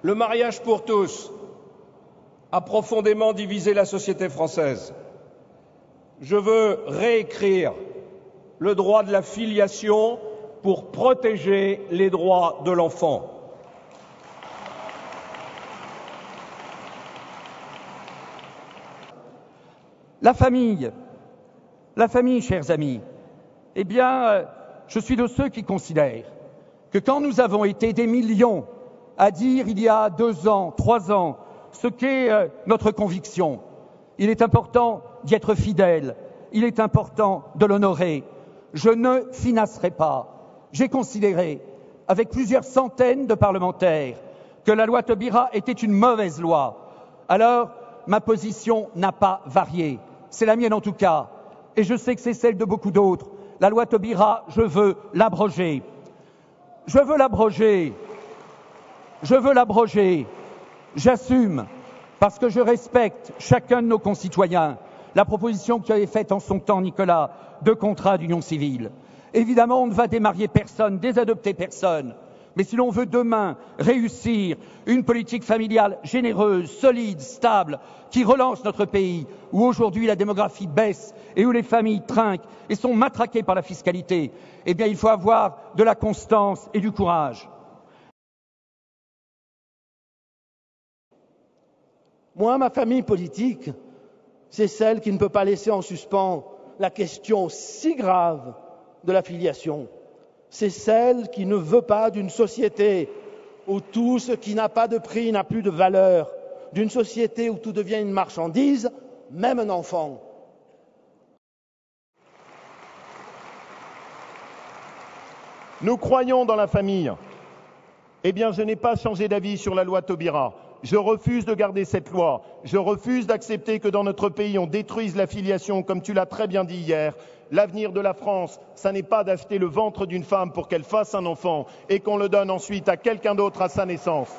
Le mariage pour tous a profondément divisé la société française. Je veux réécrire le droit de la filiation pour protéger les droits de l'enfant. La famille, chers amis, eh bien, je suis de ceux qui considèrent que quand nous avons été des millions à dire il y a 2 ans, 3 ans, ce qu'est notre conviction, il est important d'y être fidèle, il est important de l'honorer. Je ne financerai pas. J'ai considéré, avec plusieurs centaines de parlementaires, que la loi Taubira était une mauvaise loi. Alors, ma position n'a pas varié. C'est la mienne en tout cas. Et je sais que c'est celle de beaucoup d'autres. La loi Taubira, je veux l'abroger. Je veux l'abroger. J'assume, parce que je respecte chacun de nos concitoyens, la proposition que tu avais faite en son temps, Nicolas, de contrat d'union civile. Évidemment, on ne va démarier personne, désadopter personne. Mais si l'on veut demain réussir une politique familiale généreuse, solide, stable, qui relance notre pays, où aujourd'hui la démographie baisse et où les familles trinquent et sont matraquées par la fiscalité, eh bien il faut avoir de la constance et du courage. Moi, ma famille politique, c'est celle qui ne peut pas laisser en suspens la question si grave de la filiation. C'est celle qui ne veut pas d'une société où tout ce qui n'a pas de prix n'a plus de valeur, d'une société où tout devient une marchandise, même un enfant. Nous croyons dans la famille. Eh bien, je n'ai pas changé d'avis sur la loi Taubira. Je refuse de garder cette loi. Je refuse d'accepter que dans notre pays, on détruise la filiation, comme tu l'as très bien dit hier. L'avenir de la France, ça n'est pas d'acheter le ventre d'une femme pour qu'elle fasse un enfant et qu'on le donne ensuite à quelqu'un d'autre à sa naissance.